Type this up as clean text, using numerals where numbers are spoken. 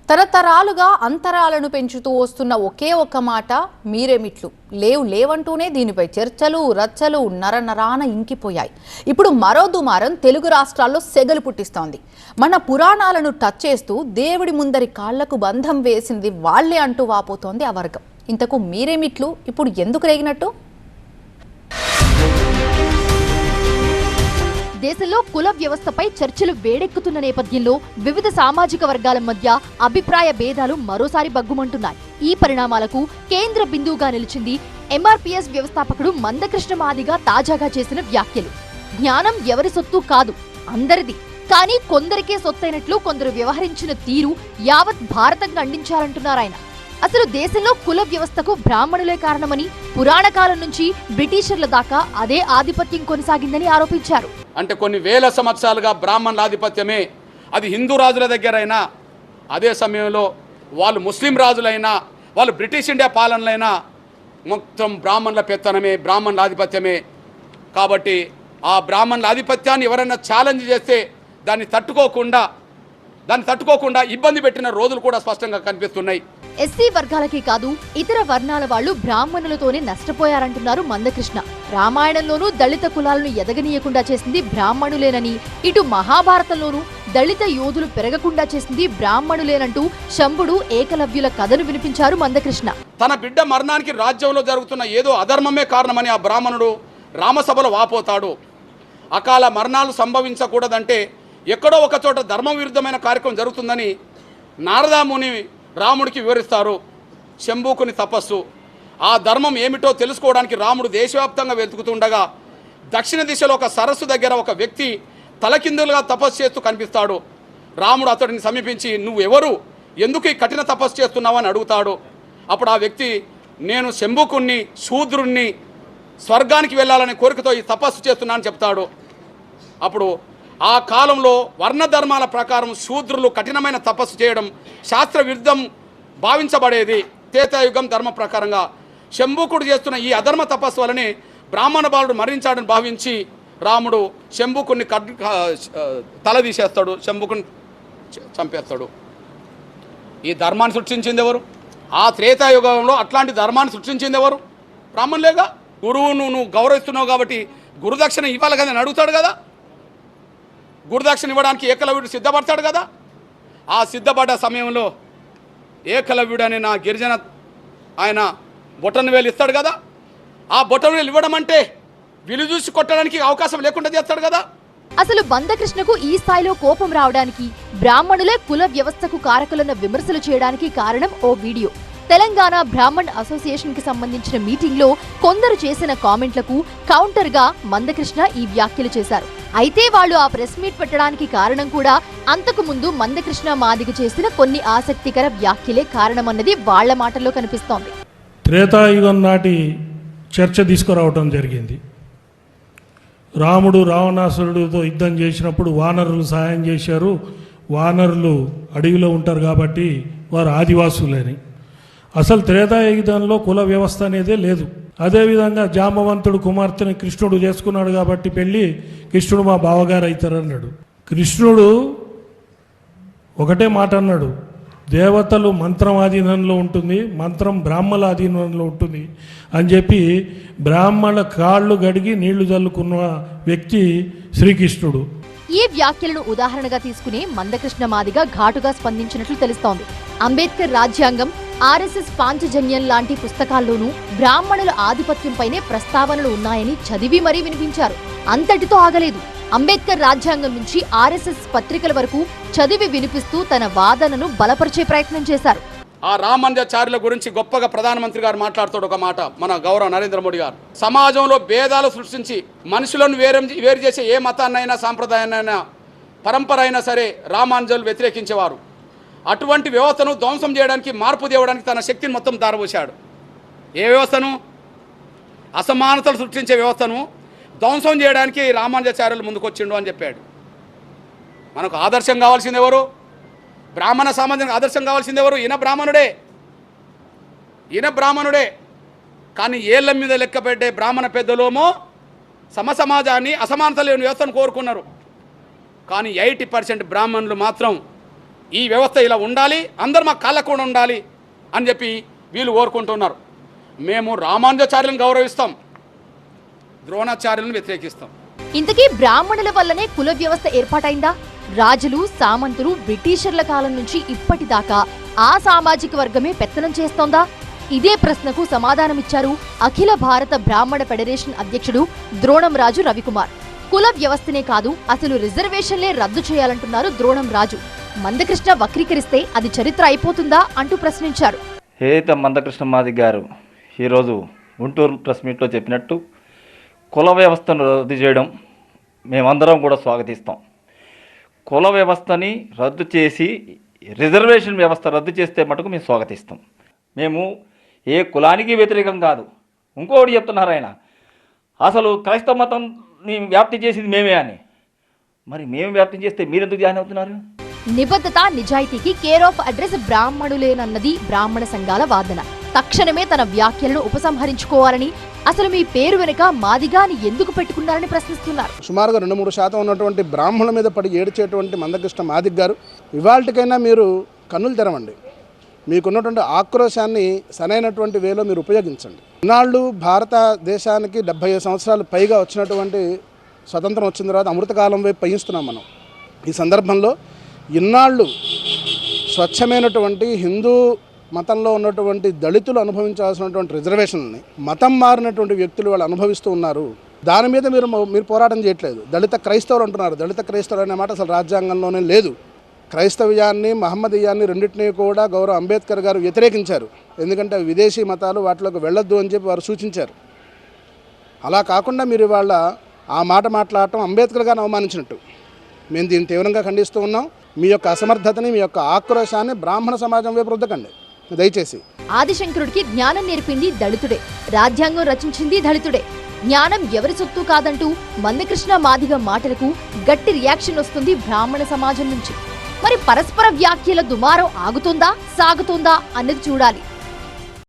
తరతరాలుగా అంతరాలను పెంచుతూ వస్తున్న ఒకే ఒక్క మాట మీరేమిట్లు లేవంటూనే దీనిపై చర్చలు రచ్చలు నరనరాన ఇంకిపోయాయి. ఇప్పుడు మరో దుమారం తెలుగు రాష్ట్రాల్లో సెగలు పుట్టిస్తోంది. మన పురాణాలను టచ్ చేస్తూ దేవుడి ముందరి కాళ్లకు బంధం వేసింది వాళ్లే అంటూ వాపోతోంది ఆ వర్గం. ఇంతకు మీరేమిట్లు ఇప్పుడు ఎందుకు రేగినట్టు? దేశంలో కుల వ్యవస్థపై చర్చలు వేడెక్కుతున్న నేపథ్యంలో వివిధ సామాజిక వర్గాల మధ్య అభిప్రాయ భేదాలు మరోసారి బగ్గుమంటున్నాయి. ఈ పరిణామాలకు కేంద్ర బిందువుగా నిలిచింది ఎంఆర్పీఎస్ వ్యవస్థాపకుడు మందకృష్ణ మాదిగ తాజాగా చేసిన వ్యాఖ్యలు. జ్ఞానం ఎవరి సొత్తు కాదు, అందరిది. కానీ కొందరికే సొత్తైనట్లు కొందరు వ్యవహరించిన తీరు యావత్ భారతం ఖండించాలంటున్నారాయన. అసలు దేశంలో కుల వ్యవస్థకు బ్రాహ్మణులే కారణమని, పురాణ కాలం నుంచి బ్రిటిషర్ల దాకా అదే ఆధిపత్యం కొనసాగిందని ఆరోపించారు. అంటే కొన్ని వేల సంవత్సరాలుగా బ్రాహ్మణుల ఆధిపత్యమే, అది హిందూ రాజుల దగ్గరైనా, అదే సమయంలో వాళ్ళు ముస్లిం రాజులైనా, వాళ్ళు బ్రిటిష్ ఇండియా పాలనలైనా మొత్తం బ్రాహ్మణుల పెత్తనమే, బ్రాహ్మణుల ఆధిపత్యమే. కాబట్టి ఆ బ్రాహ్మణుల ఆధిపత్యాన్ని ఎవరైనా ఛాలెంజ్ చేస్తే దాన్ని తట్టుకోకుండా ఇబ్బంది పెట్టిన రోజులు కూడా స్పష్టంగా కనిపిస్తున్నాయి. ఎస్సీ వర్గాలకే కాదు, ఇతర వర్ణాల వాళ్లు బ్రాహ్మణులతోనే నష్టపోయారంటున్నారు మందకృష్ణ. రామాయణంలోనూ దళిత కులాలను ఎదగనీయకుండా చేసింది బ్రాహ్మణులేనని, ఇటు మహాభారతంలోనూ దళిత యోధులు పెరగకుండా చేసింది బ్రాహ్మణులేనంటూ శంభుడు ఏకలవ్యుల కథను వినిపించారు మందకృష్ణ. తన బిడ్డ మరణానికి రాజ్యంలో జరుగుతున్న ఏదో అధర్మమే కారణమని ఆ బ్రాహ్మణుడు రామసభలో వాపోతాడు. అకాల మరణాలు సంభవించకూడదంటే ఎక్కడో ఒక చోట ధర్మ విరుద్ధమైన కార్యక్రమం జరుగుతుందని నారదాముని రాముడికి వివరిస్తారు. శంభూకుని తపస్సు, ఆ ధర్మం ఏమిటో తెలుసుకోవడానికి రాముడు దేశవ్యాప్తంగా వెతుకుతుండగా దక్షిణ దిశలో ఒక సరస్సు దగ్గర ఒక వ్యక్తి తలకిందులుగా తపస్సు చేస్తూ కనిపిస్తాడు. రాముడు అతడిని సమీపించి, నువ్వు ఎవరు, ఎందుకు ఈ కఠిన తపస్సు చేస్తున్నావు అని అడుగుతాడు. అప్పుడు ఆ వ్యక్తి, నేను శంభూకుణ్ణి, శూద్రుణ్ణి, స్వర్గానికి వెళ్ళాలనే కోరికతో ఈ తపస్సు చేస్తున్నా అని చెప్తాడు. అప్పుడు ఆ కాలంలో వర్ణ ధర్మాల ప్రకారం శూద్రులు కఠినమైన తపస్సు చేయడం శాస్త్ర విరుద్ధం భావించబడేది. త్రేతాయుగం ధర్మ ప్రకారంగా శంభూకుడు చేస్తున్న ఈ అధర్మ తపస్సు వలనే బ్రాహ్మణ బాలుడు మరణించాడని భావించి రాముడు శంభూకుని తల తీసేస్తాడు, శంభూకుని చంపేస్తాడు. ఈ ధర్మాన్ని సృష్టించింది ఎవరు? ఆ త్రేతాయుగంలో అట్లాంటి ధర్మాన్ని సృష్టించింది ఎవరు? బ్రాహ్మణులేగా. గురువును నువ్వు గౌరవిస్తున్నావు కాబట్టి గురుదక్షిణ ఇవ్వాలి కదా అని అడుగుతాడు కదా. గురుదక్షిణ ఇవ్వడానికి ఏకలవ్యుడు సిద్ధపడతాడు కదా. ఆ సిద్ధపడ్డ సమయంలో ఏకలవ్యుడు అనే నా గిరిజన ఆయన బొటన వేలు ఇస్తాడు కదా. ఆ బొటన వేలు ఇవ్వడం అంటే విలు చూసి కొట్టడానికి అవకాశం లేకుండా చేస్తాడు కదా. అసలు మందకృష్ణకు ఈ స్థాయిలో కోపం రావడానికి, బ్రాహ్మణులే కుల వ్యవస్థకు కారకులన్న విమర్శలు చేయడానికి కారణం ఓ వీడియో. తెలంగాణ బ్రాహ్మణ్ అసోసియేషన్ కి సంబంధించిన మీటింగ్ లో కొందరు చేసిన కామెంట్లకు కౌంటర్ గా మందకృష్ణ ఈ వ్యాఖ్యలు చేశారు. అయితే వాళ్ళు ఆ ప్రెస్ మీట్ పెట్టడానికి కారణం కూడా అంతకు ముందు మందకృష్ణ మాదిగ చేసిన కొన్ని ఆసక్తికర వ్యాఖ్యలే కారణమన్నది వాళ్ల మాటల్లో కనిపిస్తోంది. త్రేతాయుగం నాటి చర్చ తీసుకురావటం జరిగింది. రాముడు రావణాసురుడితో యుద్ధం చేసినప్పుడు వానరులు సాయం చేశారు. వానరులు అడవిలో ఉంటారు కాబట్టి వారు ఆదివాసులని. అసలు త్రేతాయుగంలో కుల వ్యవస్థ అనేదే లేదు. అదేవిధంగా జాంబవంతుడు కుమార్తెని కృష్ణుడు చేసుకున్నాడు కాబట్టి పెళ్ళి, కృష్ణుడు మా బావగారు అవుతారన్నాడు. కృష్ణుడు ఒకటే మాట అన్నాడు, దేవతలు మంత్రం ఆధీనంలో ఉంటుంది, మంత్రం బ్రాహ్మణుల ఆధీనంలో ఉంటుంది అని చెప్పి బ్రాహ్మణుల కాళ్ళు గడిగి నీళ్లు చల్లుకున్న వ్యక్తి శ్రీకృష్ణుడు. ఈ వ్యాఖ్యలను ఉదాహరణగా తీసుకుని మందకృష్ణ మాదిగ ఘాటుగా స్పందించినట్లు తెలుస్తోంది. అంబేద్కర్ రాజ్యాంగం, ఆర్ఎస్ఎస్ పాంచజన్యం లాంటి పుస్తకాల్లోనూ బ్రాహ్మణుల ఆధిపత్యంపైనే ప్రస్తావనలు ఉన్నాయని చదివి మరీ వినిపించారు. అంతటితో ఆగలేదు. అంబేద్కర్ రాజ్యాంగం నుంచి ఆర్ఎస్ఎస్ పత్రికల వరకు చదివి వినిపిస్తూ తన వాదనను బలపరిచే ప్రయత్నం చేశారు. ఆ రామానుజాచార్యుల గురించి గొప్పగా ప్రధానమంత్రి గారు మాట్లాడుతాడు ఒక మాట, మన గౌరవ నరేంద్ర మోడీ గారు. సమాజంలో భేదాలు సృష్టించి మనుషులను వేరు చేసే ఏ మతాన్నైనా, సాంప్రదాయాన్నైనా, పరంపర అయినా సరే రామానుజులు వ్యతిరేకించేవారు. అటువంటి వ్యవస్థను ధ్వంసం చేయడానికి, మార్పు తేవడానికి తన శక్తిని మొత్తం దారపోశాడు. ఏ వ్యవస్థను? అసమానతలు సృష్టించే వ్యవస్థను ధ్వంసం చేయడానికి రామానుజాచార్యులు ముందుకొచ్చిండు అని చెప్పాడు. మనకు ఆదర్శం కావాల్సింది ఎవరు? బ్రాహ్మణ సమాజానికి ఆదర్శం కావాల్సింది ఎవరు? ఈయన బ్రాహ్మణుడే. కానీ ఏళ్ల మీద లెక్క పెట్టే బ్రాహ్మణ పెద్దలోమో సమాజాన్ని, అసమానత లేని వ్యవస్థను కోరుకున్నారు. కానీ 80% బ్రాహ్మణులు మాత్రం ఈ వ్యవస్థ ఇలా ఉండాలి, అందరు మా కాళ్ళ కూడా ఉండాలి అని చెప్పి వీళ్ళు కోరుకుంటున్నారు. మేము రామానుజాచార్యులను గౌరవిస్తాం, ద్రోణాచార్యులను వ్యతిరేకిస్తాం. ఇంతకీ బ్రాహ్మణుల వల్లనే కుల వ్యవస్థ ఏర్పాటైందా? రాజులు, సామంతులు, బ్రిటిషర్ల కాలం నుంచి ఇప్పటిదాకా ఆ సామాజిక వర్గమే పెత్తనం చేస్తోందా? ఇదే ప్రశ్నకు సమాధానమిచ్చారు అఖిల భారత బ్రాహ్మణ ఫెడరేషన్ అధ్యక్షుడు ద్రోణం రాజు రవికుమార్. కుల వ్యవస్థనే కాదు, అసలు రిజర్వేషన్లే రద్దు చేయాలంటున్నారు ద్రోణం రాజు. మందకృష్ణ వక్రీకరిస్తే అది చరిత్ర అయిపోతుందా అంటూ ప్రశ్నించారు. ఏదైతే మందకృష్ణ మాదిగ గారు ఈరోజు గుంటూరు ప్రెస్ మీట్లో చెప్పినట్టు కుల వ్యవస్థను రద్దు చేయడం మేమందరం కూడా స్వాగతిస్తాం. కుల వ్యవస్థని రద్దు చేసి రిజర్వేషన్ వ్యవస్థ రద్దు చేస్తే మటుకు మేము స్వాగతిస్తాం. మేము ఏ కులానికి వ్యతిరేకం కాదు. ఇంకోటి చెప్తున్నారు ఆయన, అసలు క్రైస్తవ మతంని వ్యాప్తి చేసింది మేమే అని. మరి మేము వ్యాప్తి చేస్తే మీరెందుకు జాయిన్ అవుతున్నారు? నిబద్ధత, నిజాయితీకి కేర్ ఆఫ్ అడ్రస్ బ్రాహ్మణులేనన్నది బ్రాహ్మణ సంఘాల వాదన. తక్షణమే తన వ్యాఖ్యలను ఉపసంహరించుకోవాలని, అసలు మీ పేరు వెనుక మాదిగాని ఎందుకు పెట్టుకున్నారని ప్రశ్నిస్తున్నారు. సుమారుగా 2-3% ఉన్నటువంటి బ్రాహ్మణుల మీద పడి ఏడ్చేటువంటి మందకృష్ణ మాదిగ గారు, ఇవాళకైనా మీరు కన్నులు తెరవండి. మీకున్నటువంటి ఆక్రోశాన్ని సరైనటువంటి వేలో మీరు ఉపయోగించండి. ఇన్నాళ్ళు భారతదేశానికి 70 సంవత్సరాలు పైగా వచ్చినటువంటి స్వతంత్రం వచ్చిన తర్వాత అమృతకాలం వైపు పయనిస్తున్నాం మనం. ఈ సందర్భంలో ఇన్నాళ్ళు స్వచ్ఛమైనటువంటి హిందూ మతంలో ఉన్నటువంటి దళితులు అనుభవించాల్సినటువంటి రిజర్వేషన్ని మతం మారినటువంటి వ్యక్తులు వాళ్ళు అనుభవిస్తూ ఉన్నారు. దాని మీద మీరు పోరాటం చేయట్లేదు. దళిత క్రైస్తవులు అంటున్నారు. దళిత క్రైస్తవులు అనే మాట అసలు రాజ్యాంగంలోనే లేదు. క్రైస్తవ్యాన్ని, మహమ్మదీయాన్ని రెండింటినీ కూడా గౌరవ అంబేద్కర్ గారు వ్యతిరేకించారు. ఎందుకంటే విదేశీ మతాలు వాటిలోకి వెళ్ళొద్దు అని చెప్పి వారు సూచించారు. అలా కాకుండా మీరు ఇవాళ ఆ మాట మాట్లాడటం అంబేద్కర్ గారిని అవమానించినట్టు. మేము దీన్ని తీవ్రంగా ఖండిస్తూ ఉన్నాం. మీ యొక్క అసమర్థతని, మీ యొక్క ఆక్రోశాన్ని బ్రాహ్మణ సమాజం వైపు రుద్దకండి దయచేసి. ఆదిశంకరుడికి జ్ఞానం నేర్పింది దళితుడే, రాజ్యాంగం రచించింది దళితుడే. జ్ఞానం ఎవరి సొత్తు కాదంటూ మందకృష్ణ మాదిగ మాటలకు గట్టి రియాక్షన్ వస్తుంది బ్రాహ్మణ సమాజం నుంచి. మరి పరస్పర వ్యాఖ్యల దుమారం ఆగుతుందా, సాగుతుందా అన్నది చూడాలి.